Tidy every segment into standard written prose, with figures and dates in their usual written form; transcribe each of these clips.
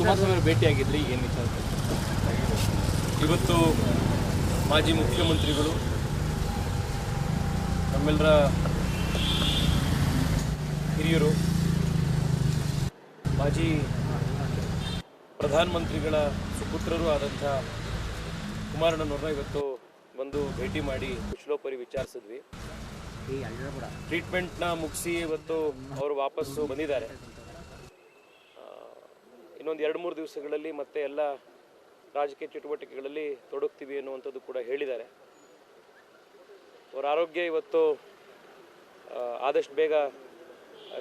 ಕುಮಾರಸ್ವಾಮಿ ಭೇಟಿಯಾಗಿದ್ರಿ, ಏನು ವಿಚಾರ? ಇವತ್ತು ಮಾಜಿ ಮುಖ್ಯಮಂತ್ರಿಗಳು ನಮ್ಮೆಲ್ಲರ ಹಿರಿಯರು ಮಾಜಿ ಪ್ರಧಾನಮಂತ್ರಿಗಳ ಸುಪುತ್ರರು ಆದಂಥ ಕುಮಾರಣ್ಣನವ್ರನ್ನ ಇವತ್ತು ಬಂದು ಭೇಟಿ ಮಾಡಿ ಕುಶಲೋಪರಿ ವಿಚಾರಿಸಿದ್ವಿ. ಟ್ರೀಟ್ಮೆಂಟ್ನ ಮುಗಿಸಿ ಇವತ್ತು ಅವರು ವಾಪಸ್ಸು ಬಂದಿದ್ದಾರೆ. ಇನ್ನೊಂದು 2-3 ದಿವಸಗಳಲ್ಲಿ ಮತ್ತೆ ಎಲ್ಲ ರಾಜಕೀಯ ಚಟುವಟಿಕೆಗಳಲ್ಲಿ ತೊಡಗ್ತೀವಿ ಅನ್ನುವಂಥದ್ದು ಕೂಡ ಹೇಳಿದ್ದಾರೆ. ಅವರ ಆರೋಗ್ಯ ಇವತ್ತು ಆದಷ್ಟು ಬೇಗ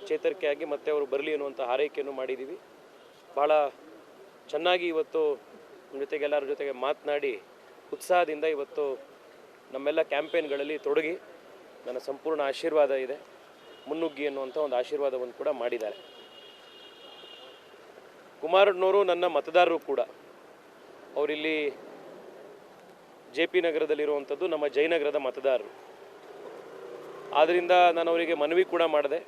ಚೇತರಿಕೆಯಾಗಿ ಮತ್ತೆ ಅವರು ಬರಲಿ ಅನ್ನುವಂಥ ಹಾರೈಕೆಯನ್ನು ಮಾಡಿದ್ದೀವಿ. ಭಾಳ ಚೆನ್ನಾಗಿ ಇವತ್ತು ನಮ್ಮ ಜೊತೆಗೆ ಎಲ್ಲರ ಜೊತೆಗೆ ಮಾತನಾಡಿ ಉತ್ಸಾಹದಿಂದ ಇವತ್ತು ನಮ್ಮೆಲ್ಲ ಕ್ಯಾಂಪೇನ್ಗಳಲ್ಲಿ ತೊಡಗಿ ನನ್ನ ಸಂಪೂರ್ಣ ಆಶೀರ್ವಾದ ಇದೆ, ಮುನ್ನುಗ್ಗಿ ಅನ್ನುವಂಥ ಒಂದು ಆಶೀರ್ವಾದವನ್ನು ಕೂಡ ಮಾಡಿದ್ದಾರೆ. ಕುಮಾರಣ್ಣವರು ನನ್ನ ಮತದಾರರು ಕೂಡ. ಅವರಿಲ್ಲಿ JP ನಗರದಲ್ಲಿರುವಂಥದ್ದು ನಮ್ಮ ಜಯನಗರದ ಮತದಾರರು. ಆದ್ದರಿಂದ ನಾನು ಅವರಿಗೆ ಮನವಿ ಕೂಡ ಮಾಡಿದೆ.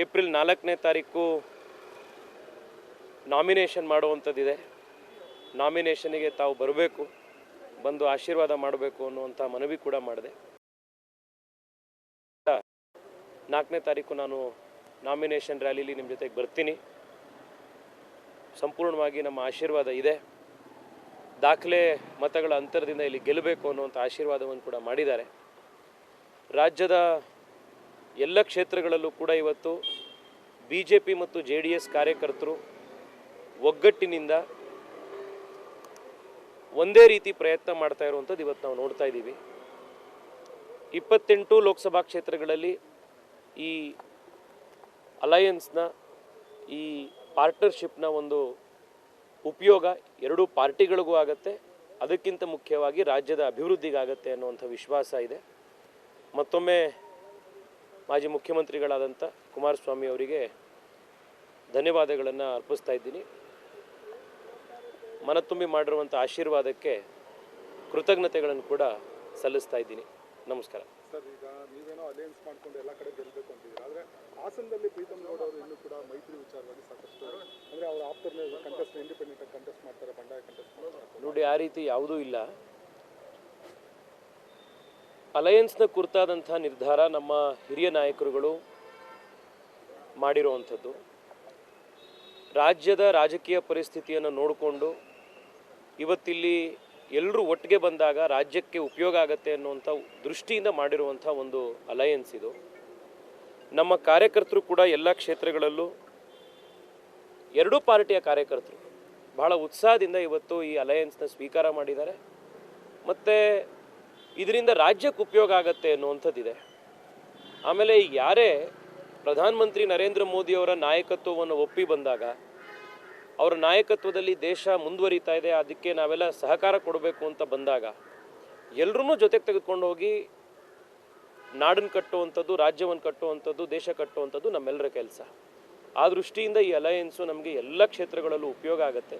ಏಪ್ರಿಲ್ 4ನೇ ತಾರೀಕು ನಾಮಿನೇಷನ್ ಮಾಡುವಂಥದ್ದಿದೆ. ನಾಮಿನೇಷನ್ಗೆ ತಾವು ಬರಬೇಕು, ಬಂದು ಆಶೀರ್ವಾದ ಮಾಡಬೇಕು ಅನ್ನುವಂಥ ಮನವಿ ಕೂಡ ಮಾಡಿದೆ. 4ನೇ ತಾರೀಕು ನಾನು ನಾಮಿನೇಷನ್ ರ್ಯಾಲಿಲಿ ನಿಮ್ಮ ಜೊತೆಗೆ ಬರ್ತೀನಿ. ಸಂಪೂರ್ಣವಾಗಿ ನಮ್ಮ ಆಶೀರ್ವಾದ ಇದೆ. ದಾಖಲೆ ಮತಗಳ ಅಂತರದಿಂದ ಇಲ್ಲಿ ಗೆಲ್ಲಬೇಕು ಅನ್ನುವಂಥ ಆಶೀರ್ವಾದವನ್ನು ಕೂಡ ಮಾಡಿದ್ದಾರೆ. ರಾಜ್ಯದ ಎಲ್ಲ ಕ್ಷೇತ್ರಗಳಲ್ಲೂ ಕೂಡ ಇವತ್ತು BJP ಮತ್ತು JDS ಕಾರ್ಯಕರ್ತರು ಒಗ್ಗಟ್ಟಿನಿಂದ ಒಂದೇ ರೀತಿ ಪ್ರಯತ್ನ ಮಾಡ್ತಾ ಇರುವಂಥದ್ದು ಇವತ್ತು ನಾವು ನೋಡ್ತಾ ಇದ್ದೀವಿ. 28 ಲೋಕಸಭಾ ಕ್ಷೇತ್ರಗಳಲ್ಲಿ ಈ ಅಲಯನ್ಸ್ನ ಈ ಪಾರ್ಟ್ನರ್ಶಿಪ್ನ ಒಂದು ಉಪಯೋಗ ಎರಡೂ ಪಾರ್ಟಿಗಳಿಗೂ ಆಗುತ್ತೆ, ಅದಕ್ಕಿಂತ ಮುಖ್ಯವಾಗಿ ರಾಜ್ಯದ ಅಭಿವೃದ್ಧಿಗಾಗತ್ತೆ ಅನ್ನುವಂಥ ವಿಶ್ವಾಸ ಇದೆ. ಮತ್ತೊಮ್ಮೆ ಮಾಜಿ ಮುಖ್ಯಮಂತ್ರಿಗಳಾದಂಥ ಕುಮಾರಸ್ವಾಮಿ ಅವರಿಗೆ ಧನ್ಯವಾದಗಳನ್ನು ಅರ್ಪಿಸ್ತಾ ಇದ್ದೀನಿ. ಮನತುಂಬಿ ಮಾಡಿರುವಂಥ ಆಶೀರ್ವಾದಕ್ಕೆ ಕೃತಜ್ಞತೆಗಳನ್ನು ಕೂಡ ಸಲ್ಲಿಸ್ತಾ ಇದ್ದೀನಿ. ನಮಸ್ಕಾರ. ಸರ್, ಈಗ ನೀವೇನೋ ಅಲಯನ್ಸ್ ಮಾಡ್ಕೊಂಡು ಎಲ್ಲ ಕಡೆ ಗೆಲ್ಲಬೇಕು ಅಂತಿದ್ದೀರಾ, ಆದರೆ ಹಾಸನದಲ್ಲಿ ಪ್ರೀತಮ್ ಗೌಡ ಅವರು ಇನ್ನೂ ಕೂಡ ಮೈತ್ರಿ ವಿಚಾರವಾಗಿ ಸಾಕಷ್ಟು ಅಂದರೆ ಅವರ ಆಪ್ತರನ್ನೇ ಕಂಟೆಸ್ಟ್ ಇಂಡಿಪೆಂಡೆಂಟ್ ಆಗಿ ಕಂಟೆಸ್ಟ್ ಮಾಡ್ತಾರೆ, ಬಂಡಾಯ ಕಂಟೆಸ್ಟ್ ಮಾಡ್ತಾರೆ. ನೋಡಿ, ಆ ರೀತಿ ಯಾವುದೂ ಇಲ್ಲ. ಅಲಯನ್ಸ್ನ ಕುರಿತಾದಂಥ ನಿರ್ಧಾರ ನಮ್ಮ ಹಿರಿಯ ನಾಯಕರುಗಳು ಮಾಡಿರುವಂಥದ್ದು. ರಾಜ್ಯದ ರಾಜಕೀಯ ಪರಿಸ್ಥಿತಿಯನ್ನು ನೋಡಿಕೊಂಡು ಇವತ್ತಿಲ್ಲಿ ಎಲ್ಲರೂ ಒಟ್ಟಿಗೆ ಬಂದಾಗ ರಾಜ್ಯಕ್ಕೆ ಉಪಯೋಗ ಆಗುತ್ತೆ ಅನ್ನುವಂಥ ದೃಷ್ಟಿಯಿಂದ ಮಾಡಿರುವಂಥ ಒಂದು ಅಲಯನ್ಸ್ ಇದು. ನಮ್ಮ ಕಾರ್ಯಕರ್ತರು ಕೂಡ ಎಲ್ಲ ಕ್ಷೇತ್ರಗಳಲ್ಲೂ ಎರಡೂ ಪಾರ್ಟಿಯ ಕಾರ್ಯಕರ್ತರು ಬಹಳ ಉತ್ಸಾಹದಿಂದ ಇವತ್ತು ಈ ಅಲಯನ್ಸ್ನ ಸ್ವೀಕಾರ ಮಾಡಿದ್ದಾರೆ. ಮತ್ತು ಇದರಿಂದ ರಾಜ್ಯಕ್ಕೆ ಉಪಯೋಗ ಆಗತ್ತೆ ಅನ್ನುವಂಥದ್ದಿದೆ. ಆಮೇಲೆ ಯಾರೇ ಪ್ರಧಾನಮಂತ್ರಿ ನರೇಂದ್ರ ಮೋದಿಯವರ ನಾಯಕತ್ವವನ್ನು ಒಪ್ಪಿ ಬಂದಾಗ ಅವರ ನಾಯಕತ್ವದಲ್ಲಿ ದೇಶ ಮುಂದುವರಿತಾ ಇದೆ, ಅದಕ್ಕೆ ನಾವೆಲ್ಲ ಸಹಕಾರ ಕೊಡಬೇಕು ಅಂತ ಬಂದಾಗ ಎಲ್ಲರೂ ಜೊತೆಗೆ ತೆಗೆದುಕೊಂಡು ಹೋಗಿ ನಾಡನ್ನು ಕಟ್ಟುವಂಥದ್ದು, ರಾಜ್ಯವನ್ನು ಕಟ್ಟುವಂಥದ್ದು, ದೇಶ ಕಟ್ಟುವಂಥದ್ದು ನಮ್ಮೆಲ್ಲರ ಕೆಲಸ. ಆ ದೃಷ್ಟಿಯಿಂದ ಈ ಅಲಯನ್ಸು ನಮಗೆ ಎಲ್ಲ ಕ್ಷೇತ್ರಗಳಲ್ಲೂ ಉಪಯೋಗ ಆಗುತ್ತೆ.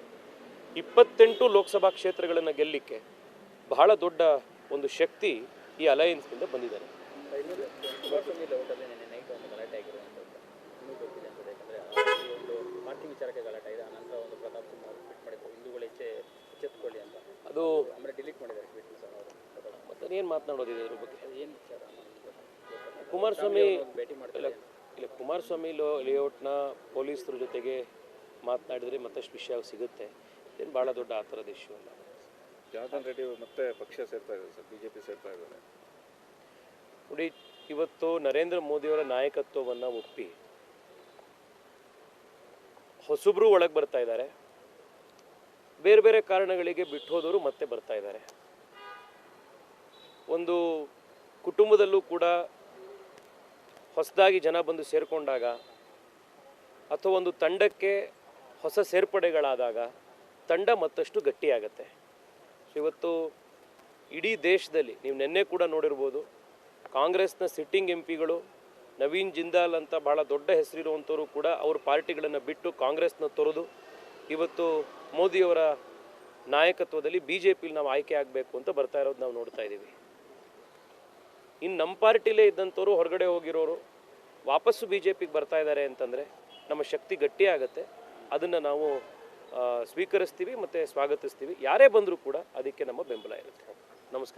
28 ಲೋಕಸಭಾ ಕ್ಷೇತ್ರಗಳನ್ನು ಗೆಲ್ಲಲಿಕ್ಕೆ ಬಹಳ ದೊಡ್ಡ ಒಂದು ಶಕ್ತಿ ಈ ಅಲಯನ್ಸ್ನಿಂದ ಬಂದಿದ್ದಾರೆ. ಅದು ಮತ್ತೆ ಏನು ಮಾತನಾಡೋದಿದೆ ಅದ್ರ ಬಗ್ಗೆ? ಕುಮಾರಸ್ವಾಮಿ ಇಲ್ಲ, ಕುಮಾರಸ್ವಾಮಿ ಲೇಔಟ್ನ ಪೊಲೀಸರ ಜೊತೆಗೆ ಮಾತನಾಡಿದರೆ ಮತ್ತಷ್ಟು ವಿಷಯ ಸಿಗುತ್ತೆ. ಏನು ಭಾಳ ದೊಡ್ಡ ಆ ಥರದ ಇಶ್ಯೂ ಅಲ್ಲ. ಜನಾರ್ದನ್ ರೆಡ್ಡಿ ಮತ್ತೆ ಪಕ್ಷ ಸೇರ್ತಾ ಇದ್ದಾರೆ ಸರ್, BJP ಸೇರ್ತಾ ಇದ್ದಾರೆ. ನೋಡಿ, ಇವತ್ತು ನರೇಂದ್ರ ಮೋದಿಯವರ ನಾಯಕತ್ವವನ್ನು ಒಪ್ಪಿ ಹೊಸಬ್ರು ಒಳಗೆ ಬರ್ತಾ ಇದ್ದಾರೆ, ಬೇರೆ ಬೇರೆ ಕಾರಣಗಳಿಗೆ ಬಿಟ್ಟು ಹೋದವರು ಮತ್ತೆ ಬರ್ತಾ ಇದ್ದಾರೆ. ಒಂದು ಕುಟುಂಬದಲ್ಲೂ ಕೂಡ ಹೊಸದಾಗಿ ಜನ ಬಂದು ಸೇರಿಕೊಂಡಾಗ ಅಥವಾ ಒಂದು ತಂಡಕ್ಕೆ ಹೊಸ ಸೇರ್ಪಡೆಗಳಾದಾಗ ತಂಡ ಮತ್ತಷ್ಟು ಗಟ್ಟಿಯಾಗತ್ತೆ. ಇವತ್ತು ಇಡೀ ದೇಶದಲ್ಲಿ ನೀವು ನಿನ್ನೆ ಕೂಡ ನೋಡಿರ್ಬೋದು, ಕಾಂಗ್ರೆಸ್ನ ಸಿಟ್ಟಿಂಗ್ MPಗಳು ನವೀನ್ ಜಿಂದಾಲ್ ಅಂತ ಭಾಳ ದೊಡ್ಡ ಹೆಸರಿರುವಂಥವರು ಕೂಡ ಅವ್ರ ಪಾರ್ಟಿಗಳನ್ನು ಬಿಟ್ಟು ಕಾಂಗ್ರೆಸ್ನ ತೊರೆದು ಇವತ್ತು ಮೋದಿಯವರ ನಾಯಕತ್ವದಲ್ಲಿ BJPಲಿ ನಾವು ಆಯ್ಕೆ ಆಗಬೇಕು ಅಂತ ಬರ್ತಾ ಇರೋದು ನಾವು ನೋಡ್ತಾ ಇದ್ದೀವಿ. ಇನ್ನು ನಮ್ಮ ಪಾರ್ಟಿಲೇ ಇದ್ದಂಥವ್ರು ಹೊರಗಡೆ ಹೋಗಿರೋರು ವಾಪಸ್ಸು BJPಗೆ ಬರ್ತಾ ಇದ್ದಾರೆ ಅಂತಂದರೆ ನಮ್ಮ ಶಕ್ತಿ ಗಟ್ಟಿ ಆಗುತ್ತೆ. ಅದನ್ನು ನಾವು ಸ್ವೀಕರಿಸ್ತೀವಿ ಮತ್ತು ಸ್ವಾಗತಿಸ್ತೀವಿ. ಯಾರೇ ಬಂದರೂ ಕೂಡ ಅದಕ್ಕೆ ನಮ್ಮ ಬೆಂಬಲ ಇರುತ್ತೆ. ನಮಸ್ಕಾರ.